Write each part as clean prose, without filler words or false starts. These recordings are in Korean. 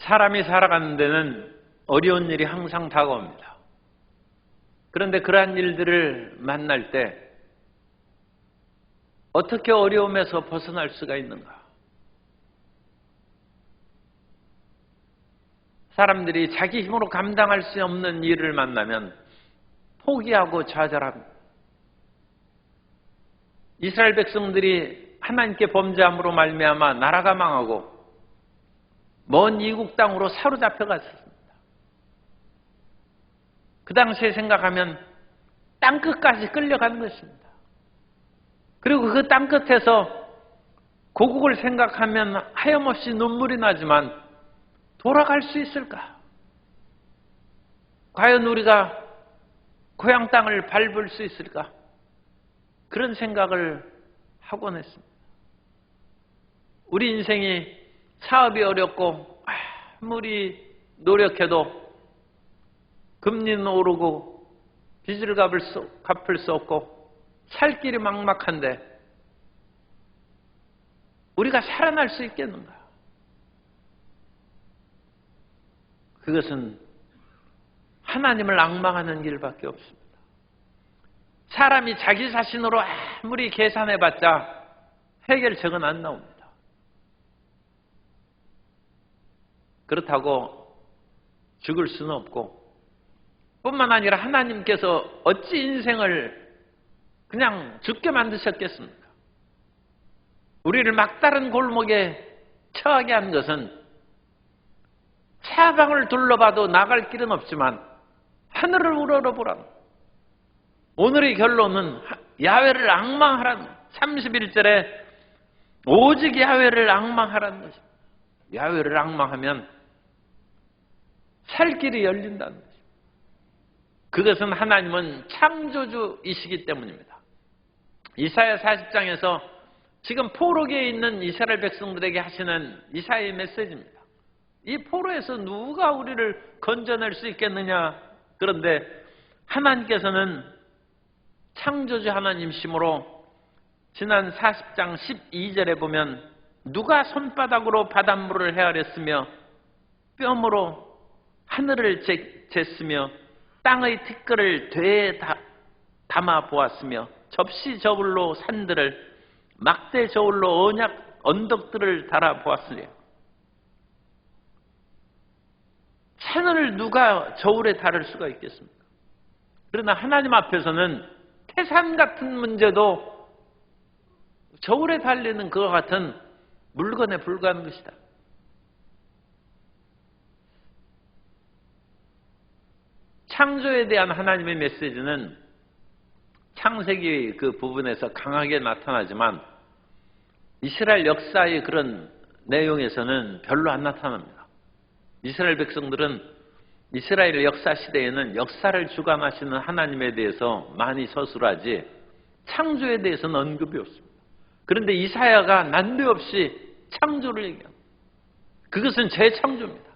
사람이 살아가는 데는 어려운 일이 항상 다가옵니다. 그런데 그러한 일들을 만날 때 어떻게 어려움에서 벗어날 수가 있는가? 사람들이 자기 힘으로 감당할 수 없는 일을 만나면 포기하고 좌절합니다. 이스라엘 백성들이 하나님께 범죄함으로 말미암아 나라가 망하고 먼 이국 땅으로 사로잡혀 갔습니다. 그 당시에 생각하면 땅끝까지 끌려간 것입니다. 그리고 그 땅끝에서 고국을 생각하면 하염없이 눈물이 나지만 돌아갈 수 있을까? 과연 우리가 고향 땅을 밟을 수 있을까? 그런 생각을 하곤 했습니다. 우리 인생이 사업이 어렵고 아무리 노력해도 금리는 오르고 빚을 갚을 수 없고 살 길이 막막한데 우리가 살아날 수 있겠는가? 그것은 하나님을 앙망하는 길밖에 없습니다. 사람이 자기 자신으로 아무리 계산해봤자 해결책은 안 나옵니다. 그렇다고 죽을 수는 없고 뿐만 아니라 하나님께서 어찌 인생을 그냥 죽게 만드셨겠습니까? 우리를 막다른 골목에 처하게 한 것은 사방을 둘러봐도 나갈 길은 없지만 하늘을 우러러보라. 오늘의 결론은 야훼를 앙망하라는 31절에 오직 야훼를 앙망하라는 것입니다. 야훼를 앙망하면 살 길이 열린다는 것입니다. 그것은 하나님은 창조주이시기 때문입니다. 이사야 40장에서 지금 포로기에 있는 이스라엘 백성들에게 하시는 이사야의 메시지입니다. 이 포로에서 누가 우리를 건져낼 수 있겠느냐? 그런데 하나님께서는 창조주 하나님이시므로 지난 40장 12절에 보면 누가 손바닥으로 바닷물을 헤아렸으며 뼘으로 하늘을 쟀으며 땅의 티끌을 되에 담아 보았으며 접시 저울로 산들을 막대 저울로 언약 언덕들을 달아 보았으며 산을 누가 저울에 달을 수가 있겠습니까? 그러나 하나님 앞에서는 태산 같은 문제도 저울에 달리는 그와 같은 물건에 불과한 것이다. 창조에 대한 하나님의 메시지는 창세기 그 부분에서 강하게 나타나지만 이스라엘 역사의 그런 내용에서는 별로 안 나타납니다. 이스라엘 백성들은 이스라엘 역사 시대에는 역사를 주관하시는 하나님에 대해서 많이 서술하지 창조에 대해서는 언급이 없습니다. 그런데 이사야가 난데없이 창조를 얘기합니다. 그것은 재창조입니다.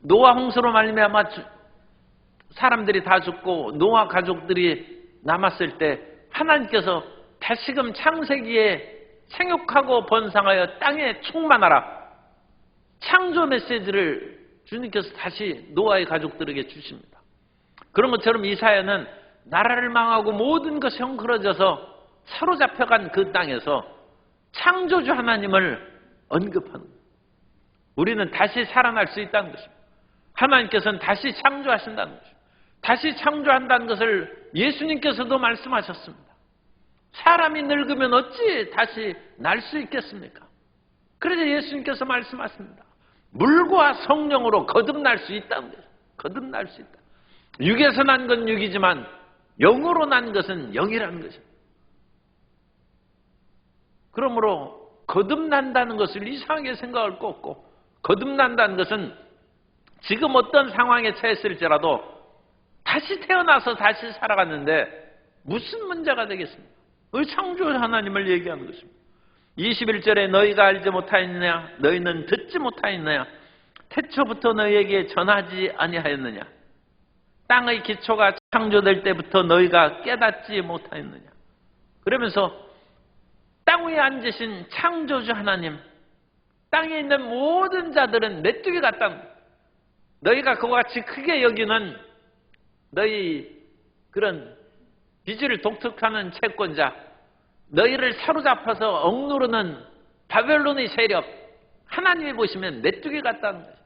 노아 홍수로 말미암아 사람들이 다 죽고 노아 가족들이 남았을 때 하나님께서 다시금 창세기에 생육하고 번성하여 땅에 충만하라. 창조 메시지를 주님께서 다시 노아의 가족들에게 주십니다. 그런 것처럼 이사야는 나라를 망하고 모든 것이 헝클어져서 사로잡혀간 그 땅에서 창조주 하나님을 언급하는 거예요. 우리는 다시 살아날 수 있다는 것입니다. 하나님께서는 다시 창조하신다는 것입니다. 다시 창조한다는 것을 예수님께서도 말씀하셨습니다. 사람이 늙으면 어찌 다시 날 수 있겠습니까? 그래서 예수님께서 말씀하십니다. 물과 성령으로 거듭날 수 있다는 거예요. 거듭날 수 있다. 육에서 난 건 육이지만 영으로 난 것은 영이라는 것입니다. 그러므로 거듭난다는 것을 이상하게 생각할 거 없고 거듭난다는 것은 지금 어떤 상황에 처했을지라도 다시 태어나서 다시 살아갔는데 무슨 문제가 되겠습니까? 창조 하나님을 얘기하는 것입니다. 21절에 너희가 알지 못하였느냐? 너희는 듣지 못하였느냐? 태초부터 너희에게 전하지 아니하였느냐? 땅의 기초가 창조될 때부터 너희가 깨닫지 못하였느냐? 그러면서 땅 위에 앉으신 창조주 하나님, 땅에 있는 모든 자들은 메뚜기 같다. 너희가 그와 같이 크게 여기는 너희 그런 비주를 독특하는 채권자, 너희를 사로잡아서 억누르는 바벨론의 세력, 하나님이 보시면 메뚜기 같다는 것입니다.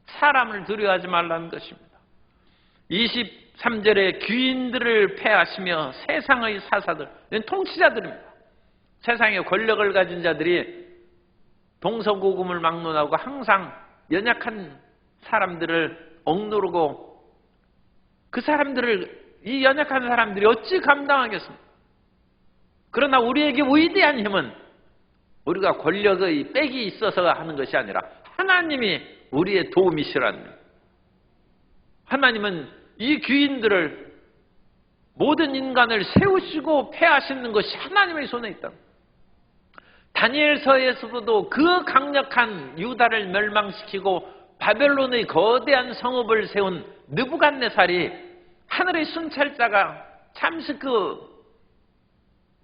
사람을 두려워하지 말라는 것입니다. 23절에 귀인들을 패하시며 세상의 사사들, 통치자들입니다. 세상에 권력을 가진 자들이 동서고금을 막론하고 항상 연약한 사람들을 억누르고 그 사람들을, 이 연약한 사람들이 어찌 감당하겠습니까? 그러나 우리에게 위대한 힘은 우리가 권력의 빽이 있어서 하는 것이 아니라 하나님이 우리의 도움이시라는 거예요. 하나님은 이 귀인들을, 모든 인간을 세우시고 패하시는 것이 하나님의 손에 있다. 다니엘서에서도 그 강력한 유다를 멸망시키고 바벨론의 거대한 성읍을 세운 느부갓네살이 하늘의 순찰자가 잠시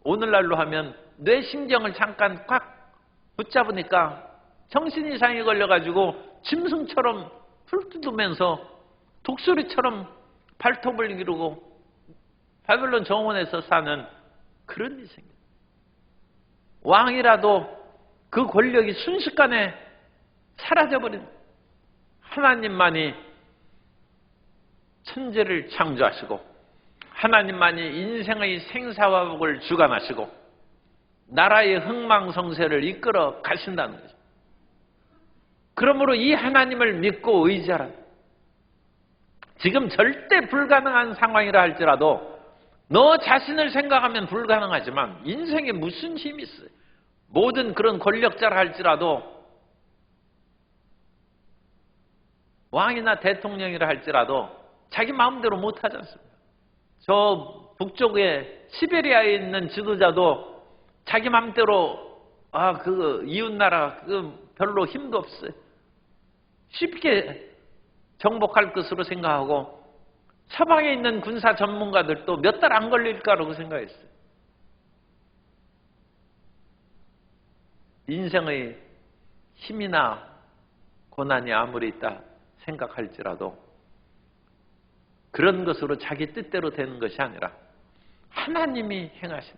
오늘날로 하면 뇌신경을 잠깐 꽉 붙잡으니까 정신 이상이 걸려가지고 짐승처럼 훑뜯으면서 독수리처럼 발톱을 기르고 바벨론 정원에서 사는 그런 일이 생겨요. 왕이라도 그 권력이 순식간에 사라져버린, 하나님만이 천재를 창조하시고 하나님만이 인생의 생사화복을 주관하시고 나라의 흥망성쇠를 이끌어 가신다는 거죠. 그러므로 이 하나님을 믿고 의지하라. 지금 절대 불가능한 상황이라 할지라도 너 자신을 생각하면 불가능하지만 인생에 무슨 힘이 있어요? 모든 그런 권력자라 할지라도, 왕이나 대통령이라 할지라도 자기 마음대로 못하지 않습니다. 저 북쪽에 시베리아에 있는 지도자도 자기 마음대로 그 이웃나라 별로 힘도 없어요. 쉽게 정복할 것으로 생각하고 서방에 있는 군사 전문가들도 몇 달 안 걸릴 거라고 생각했어요. 인생의 힘이나 고난이 아무리 있다 생각할지라도 그런 것으로 자기 뜻대로 되는 것이 아니라 하나님이 행하시는,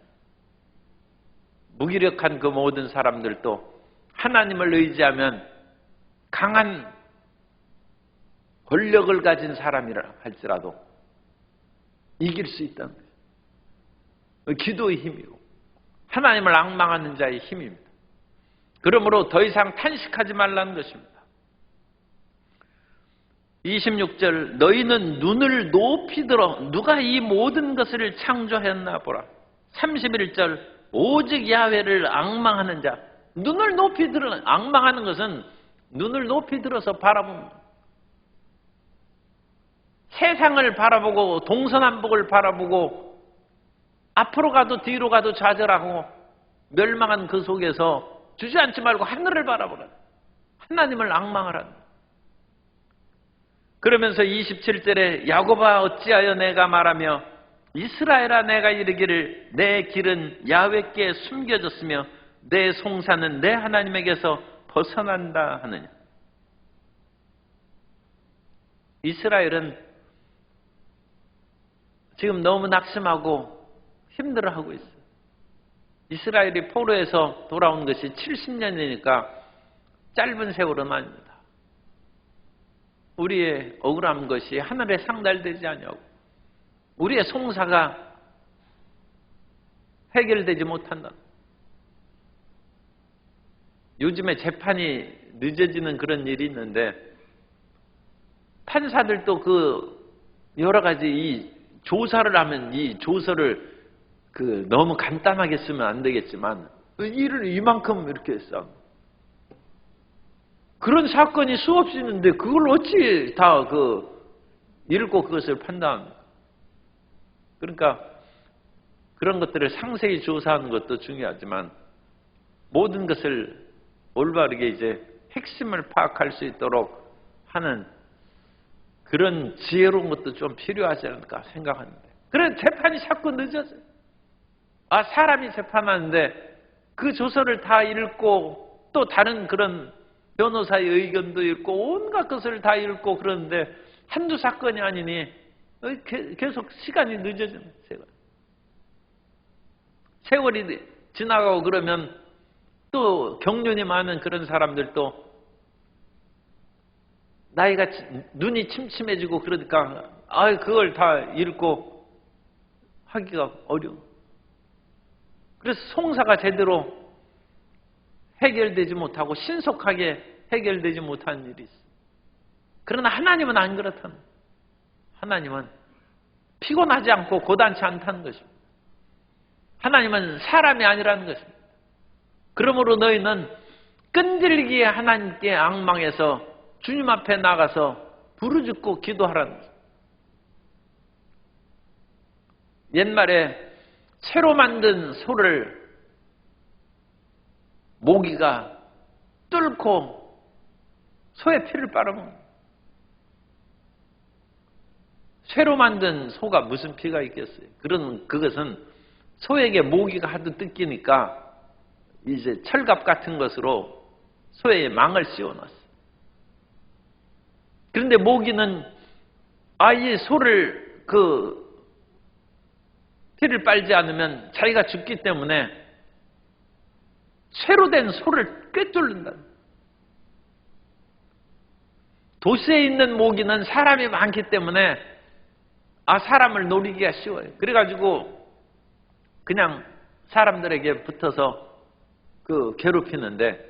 무기력한 그 모든 사람들도 하나님을 의지하면 강한 권력을 가진 사람이라 할지라도 이길 수 있다는 거예요. 기도의 힘이고 하나님을 앙망하는 자의 힘입니다. 그러므로 더 이상 탄식하지 말라는 것입니다. 26절, 너희는 눈을 높이 들어 누가 이 모든 것을 창조했나 보라. 31절, 오직 야훼를 앙망하는 자. 눈을 높이 들어, 앙망하는 것은 눈을 높이 들어서 바라봅니다. 세상을 바라보고 동서남북을 바라보고 앞으로 가도 뒤로 가도 좌절하고 멸망한 그 속에서 주저앉지 말고 하늘을 바라보라. 하나님을 앙망하라. 그러면서 27절에 야곱아 어찌하여 내가 말하며 이스라엘아 내가 이르기를 내 길은 야훼께 숨겨졌으며 내 송사는 내 하나님에게서 벗어난다 하느냐. 이스라엘은 지금 너무 낙심하고 힘들어하고 있어요. 이스라엘이 포로에서 돌아온 것이 70년이니까 짧은 세월은 아닙니다. 우리의 억울한 것이 하늘에 상달되지 않냐고, 우리의 송사가 해결되지 못한다. 요즘에 재판이 늦어지는 그런 일이 있는데 판사들도 여러 가지 이 조사를 하면 이 조서를 너무 간단하게 쓰면 안 되겠지만 일을 이만큼 이렇게 했어. 그런 사건이 수없이 있는데 그걸 어찌 다 읽고 그것을 판단합니까? 그러니까 그런 것들을 상세히 조사하는 것도 중요하지만 모든 것을 올바르게 이제 핵심을 파악할 수 있도록 하는 그런 지혜로운 것도 좀 필요하지 않을까 생각하는데, 그래 재판이 자꾸 늦어져요. 사람이 재판하는데 그 조서를 다 읽고 또 다른 그런 변호사의 의견도 읽고 온갖 것을 다 읽고 그러는데 한두 사건이 아니니 계속 시간이 늦어지는 세월이 지나가고 그러면 또 경륜이 많은 그런 사람들도 나이가 눈이 침침해지고 그러니까 그걸 다 읽고 하기가 어려워. 그래서 송사가 제대로 해결되지 못하고 신속하게 해결되지 못하는 일이 있어. 그러나 하나님은 안 그렇다는 거예요. 하나님은 피곤하지 않고 고단치 않다는 것입니다. 하나님은 사람이 아니라는 것입니다. 그러므로 너희는 끈질기게 하나님께 앙망해서 주님 앞에 나가서 부르짖고 기도하라는 것입니다. 옛말에 새로 만든 소를 모기가 뚫고 소의 피를 빨아먹는. 새로 만든 소가 무슨 피가 있겠어요? 그것은 소에게 모기가 하도 뜯기니까 이제 철갑 같은 것으로 소의 망을 씌워놨어요. 그런데 모기는 이 소를 피를 빨지 않으면 자기가 죽기 때문에 새로 된 소를 꿰뚫는다. 도시에 있는 모기는 사람이 많기 때문에 사람을 노리기가 쉬워요. 그래가지고 그냥 사람들에게 붙어서 괴롭히는데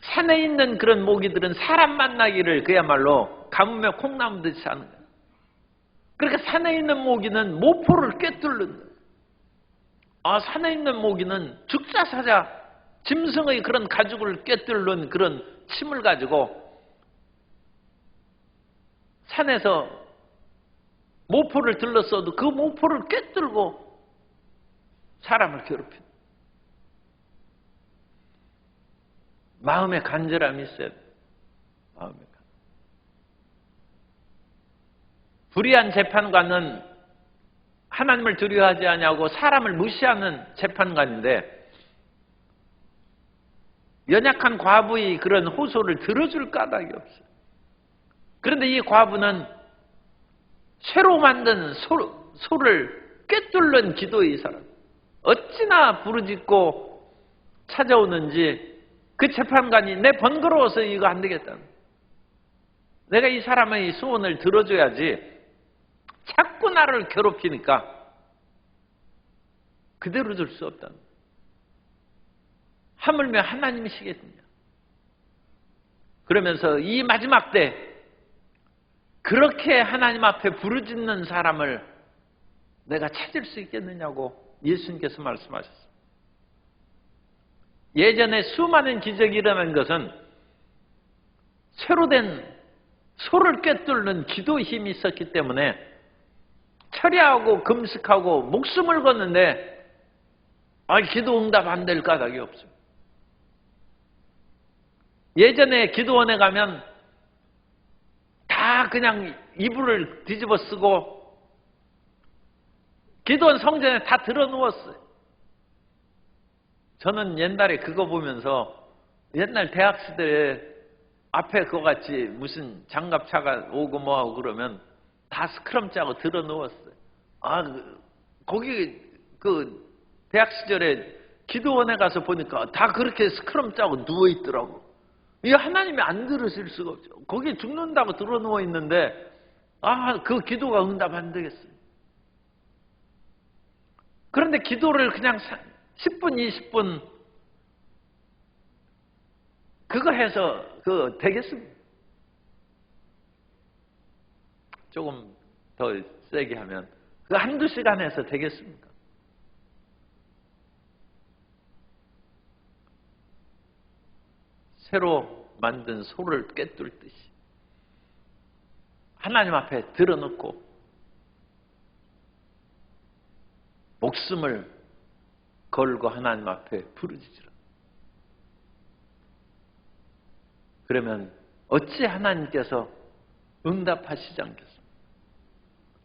산에 있는 그런 모기들은 사람 만나기를 그야말로 가뭄에 콩나무 듯이 하는 거예요. 그러니까 산에 있는 모기는 모포를 꿰뚫는다. 산에 있는 모기는 죽자사자 짐승의 그런 가죽을 꿰뚫는 그런 침을 가지고 산에서 모포를 들렀어도 그 모포를 꿰뚫고 사람을 괴롭힌다. 마음의 간절함이 있어야 돼. 마음의 간절함. 불의한 재판관은 하나님을 두려워하지 아니하고 사람을 무시하는 재판관인데 연약한 과부의 그런 호소를 들어줄 까닭이 없어요. 그런데 이 과부는 새로 만든 소를 꿰뚫는 기도의 사람. 어찌나 부르짖고 찾아오는지 그 재판관이 내 번거로워서 이거 안 되겠다. 내가 이 사람의 소원을 들어줘야지 자꾸 나를 괴롭히니까 그대로 둘 수 없다. 하물며 하나님이시겠느냐. 그러면서 이 마지막 때 그렇게 하나님 앞에 부르짖는 사람을 내가 찾을 수 있겠느냐고 예수님께서 말씀하셨습니다. 예전에 수많은 기적이 일어난 것은 새로 된 소를 꿰뚫는 기도의 힘이 있었기 때문에 철야하고 금식하고 목숨을 걷는데 기도 응답 안 될 까닭이 없어요. 예전에 기도원에 가면 다 그냥 이불을 뒤집어 쓰고 기도원 성전에 다 들어 누웠어요. 저는 옛날에 그거 보면서 옛날 대학 시대에 앞에 그거 같이 무슨 장갑차가 오고 뭐하고 그러면 다 스크럼 짜고 들어 누웠어요. 거기 대학 시절에 기도원에 가서 보니까 다 그렇게 스크럼 짜고 누워 있더라고. 이거 하나님이 안 들으실 수가 없죠. 거기 죽는다고 들어 누워 있는데 그 기도가 응답 안 되겠어요. 그런데 기도를 그냥 10분, 20분 그거 해서 되겠습니다. 조금 더 세게 하면 그 한두 시간 해서 되겠습니까? 새로 만든 소를 꿰뚫듯이 하나님 앞에 들어놓고 목숨을 걸고 하나님 앞에 부르짖으라. 그러면 어찌 하나님께서 응답하시지 않겠습니까?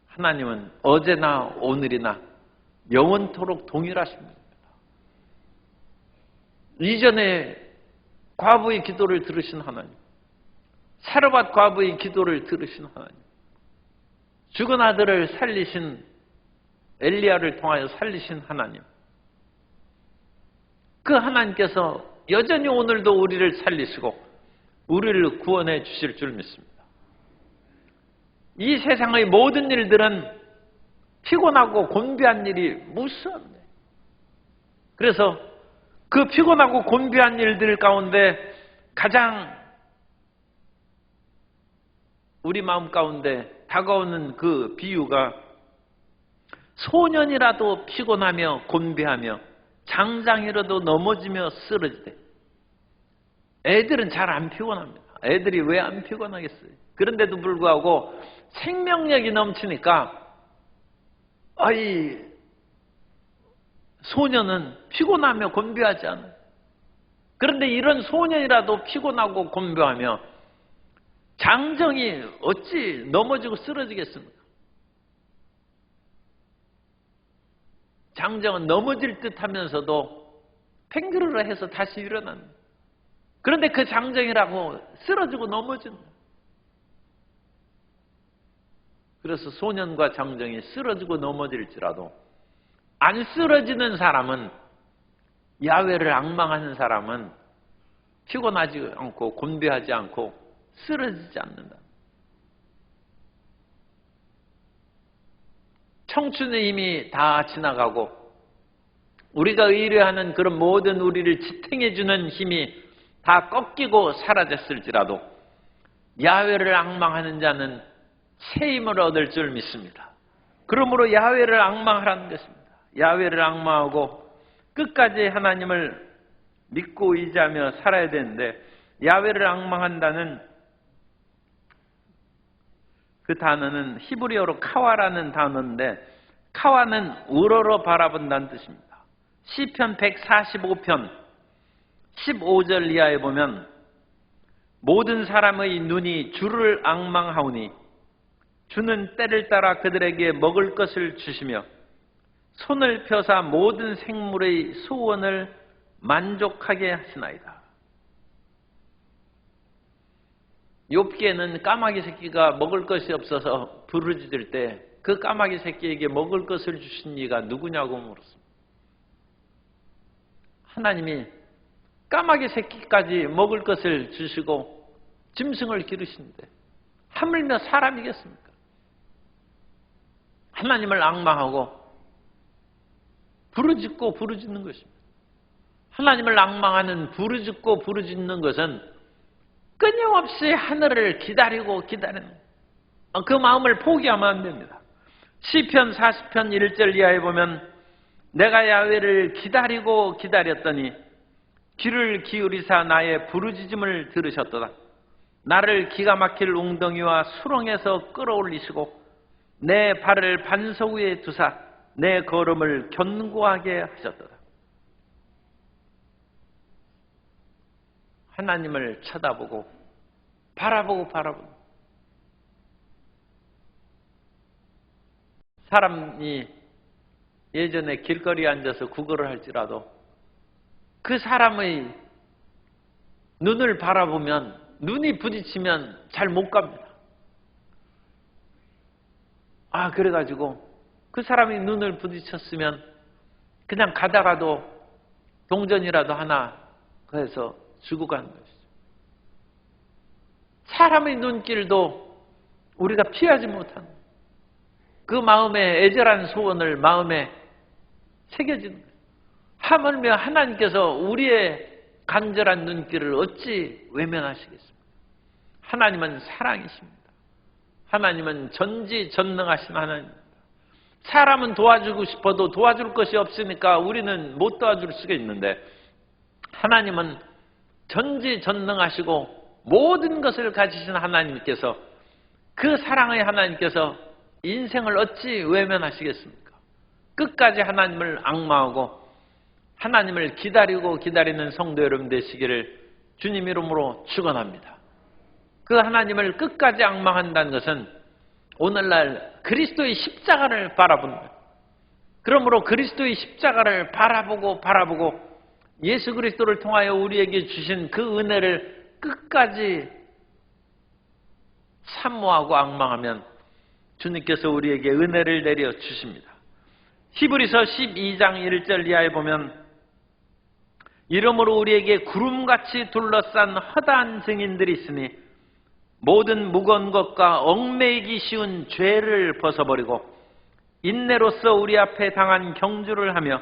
하나님은 어제나 오늘이나 영원토록 동일하십니다. 이전에 과부의 기도를 들으신 하나님, 사르밧 과부의 기도를 들으신 하나님, 죽은 아들을 살리신 엘리야를 통하여 살리신 하나님, 그 하나님께서 여전히 오늘도 우리를 살리시고 우리를 구원해 주실 줄 믿습니다. 이 세상의 모든 일들은 피곤하고 곤비한 일이 무수합니다. 그래서 그 피곤하고 곤비한 일들 가운데 가장 우리 마음 가운데 다가오는 그 비유가 소년이라도 피곤하며 곤비하며 장장이라도 넘어지며 쓰러지되, 애들은 잘 안 피곤합니다. 애들이 왜 안 피곤하겠어요? 그런데도 불구하고 생명력이 넘치니까 소년은 피곤하며 곤비하지 않아요. 그런데 이런 소년이라도 피곤하고 곤비하며 장정이 어찌 넘어지고 쓰러지겠습니까? 장정은 넘어질 듯 하면서도 팽그르르 해서 다시 일어납니다. 그런데 그 장정이라고 쓰러지고 넘어진다. 그래서 소년과 장정이 쓰러지고 넘어질지라도 안 쓰러지는 사람은, 야훼를 앙망하는 사람은 피곤하지 않고 곤비하지 않고 쓰러지지 않는다. 청춘의 힘이 다 지나가고 우리가 의뢰하는 그런 모든 우리를 지탱해주는 힘이 다 꺾이고 사라졌을지라도 야훼를 앙망하는 자는 새 힘을 얻을 줄 믿습니다. 그러므로 야훼를 앙망하라는 것입니다. 야훼를 앙망하고 끝까지 하나님을 믿고 의지하며 살아야 되는데, 야훼를 앙망한다는 그 단어는 히브리어로 카와라는 단어인데, 카와는 우러러 바라본다는 뜻입니다. 시편 145편 15절 이하에 보면 모든 사람의 눈이 주를 앙망하오니 주는 때를 따라 그들에게 먹을 것을 주시며 손을 펴사 모든 생물의 소원을 만족하게 하시나이다. 욥기에는 까마귀 새끼가 먹을 것이 없어서 부르짖을 때 그 까마귀 새끼에게 먹을 것을 주신 이가 누구냐고 물었습니다. 하나님이 까마귀 새끼까지 먹을 것을 주시고 짐승을 기르시는데 하물며 사람이겠습니까? 하나님을 앙망하고 부르짖고 부르짖는 것입니다. 하나님을 앙망하는 부르짖고 부르짖는 것은 끊임없이 하늘을 기다리고 기다리는, 그 마음을 포기하면 안 됩니다. 시편 40편 1절 이하에 보면 내가 야훼를 기다리고 기다렸더니 귀를 기울이사 나의 부르짖음을 들으셨도다. 나를 기가 막힐 웅덩이와 수렁에서 끌어올리시고 내 발을 반석 위에 두사 내 걸음을 견고하게 하셨도다. 하나님을 쳐다보고 바라보고 사람이 예전에 길거리에 앉아서 구걸을 할지라도 그 사람의 눈을 바라보면, 눈이 부딪히면 잘 못 갑니다. 그래가지고 그 사람이 눈을 부딪혔으면 그냥 가다가도 동전이라도 하나 해서 주고 가는 것이죠. 사람의 눈길도 우리가 피하지 못하는 그 마음의 애절한 소원을 마음에 새겨지는 거예요. 하물며 하나님께서 우리의 간절한 눈길을 어찌 외면하시겠습니까? 하나님은 사랑이십니다. 하나님은 전지전능하신 하나님입니다. 사람은 도와주고 싶어도 도와줄 것이 없으니까 우리는 못 도와줄 수가 있는데, 하나님은 전지전능하시고 모든 것을 가지신 하나님께서, 그 사랑의 하나님께서 인생을 어찌 외면하시겠습니까? 끝까지 하나님을 앙망하고 하나님을 기다리고 기다리는 성도 여러분 되시기를 주님 이름으로 축원합니다. 그 하나님을 끝까지 앙망한다는 것은 오늘날 그리스도의 십자가를 바라본다. 그러므로 그리스도의 십자가를 바라보고 예수 그리스도를 통하여 우리에게 주신 그 은혜를 끝까지 사모하고 앙망하면 주님께서 우리에게 은혜를 내려 주십니다. 히브리서 12장 1절 이하에 보면 이러므로 우리에게 구름같이 둘러싼 허다한 증인들이 있으니 모든 무거운 것과 얽매이기 쉬운 죄를 벗어버리고 인내로서 우리 앞에 당한 경주를 하며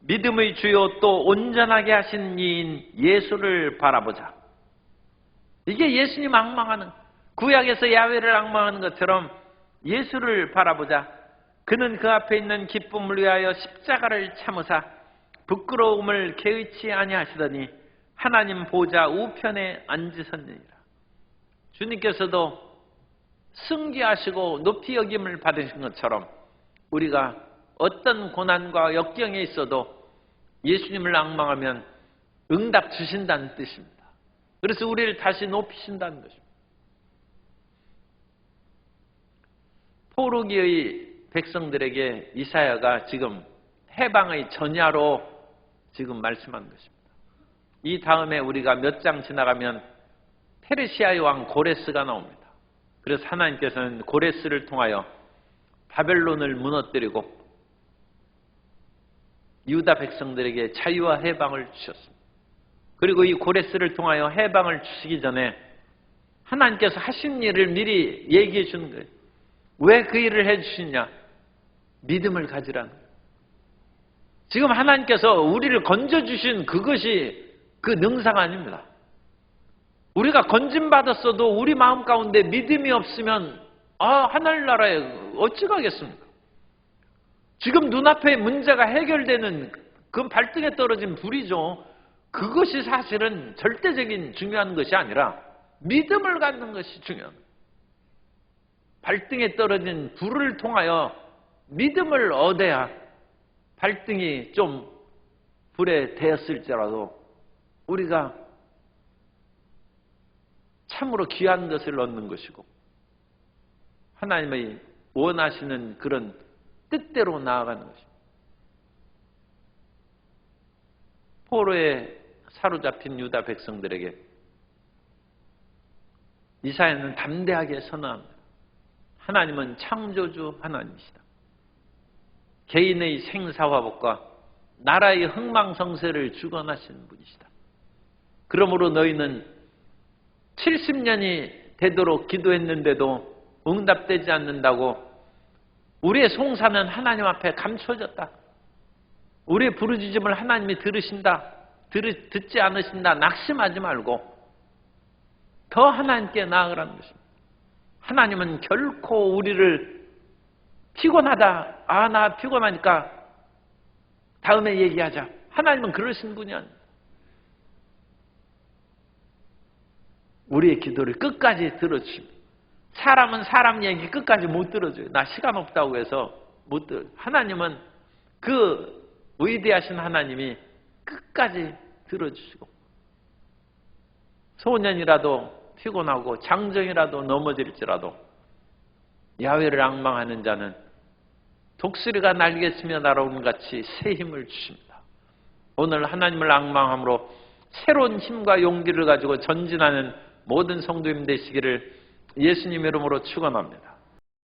믿음의 주요 또 온전하게 하신 이인 예수를 바라보자. 이게 예수님 앙망하는, 구약에서 야훼를 앙망하는 것처럼 예수를 바라보자. 그는 그 앞에 있는 기쁨을 위하여 십자가를 참으사 부끄러움을 개의치 아니하시더니 하나님 보좌 우편에 앉으셨느니라. 주님께서도 승귀하시고 높이 여김을 받으신 것처럼 우리가 어떤 고난과 역경에 있어도 예수님을 앙망하면 응답 주신다는 뜻입니다. 그래서 우리를 다시 높이신다는 것입니다. 포로기의 백성들에게 이사야가 지금 해방의 전야로 지금 말씀한 것입니다. 이 다음에 우리가 몇 장 지나가면 페르시아의 왕 고레스가 나옵니다. 그래서 하나님께서는 고레스를 통하여 바벨론을 무너뜨리고 유다 백성들에게 자유와 해방을 주셨습니다. 그리고 이 고레스를 통하여 해방을 주시기 전에 하나님께서 하신 일을 미리 얘기해 주는 거예요. 왜 그 일을 해주시냐? 믿음을 가지라는 거예요. 지금 하나님께서 우리를 건져주신 그것이 그 능사가 아닙니다. 우리가 건짐받았어도 우리 마음 가운데 믿음이 없으면 하늘나라에 어찌 가겠습니까? 지금 눈앞에 문제가 해결되는 그건 발등에 떨어진 불이죠. 그것이 사실은 절대적인 중요한 것이 아니라 믿음을 갖는 것이 중요한 거예요. 발등에 떨어진 불을 통하여 믿음을 얻어야 발등이 좀 불에 대었을지라도 우리가 참으로 귀한 것을 얻는 것이고 하나님의 원하시는 그런 뜻대로 나아가는 것입니다. 포로에 사로잡힌 유다 백성들에게 이사야는 담대하게 선언합니다. 하나님은 창조주 하나님이시다. 개인의 생사화복과 나라의 흥망성쇠를 주관하시는 분이시다. 그러므로 너희는 70년이 되도록 기도했는데도 응답되지 않는다고 우리의 송사는 하나님 앞에 감춰졌다. 우리의 부르짖음을 하나님이 들으신다. 듣지 않으신다. 낙심하지 말고 더 하나님께 나아가라는 것입니다. 하나님은 결코 우리를 피곤하다. 나 피곤하니까 다음에 얘기하자. 하나님은 그러신 분이 아닙니다. 우리의 기도를 끝까지 들어주십니다. 사람은 사람 얘기 끝까지 못 들어줘요. 나 시간 없다고 해서 못 들어요. 하나님은 그 위대하신 하나님이 끝까지 들어주시고 소년이라도 피곤하고 장정이라도 넘어질지라도 야훼를 앙망하는 자는 독수리가 날개치며 날아오는 같이 새 힘을 주십니다. 오늘 하나님을 앙망함으로 새로운 힘과 용기를 가지고 전진하는 모든 성도님 되시기를 예수님 이름으로 축원합니다.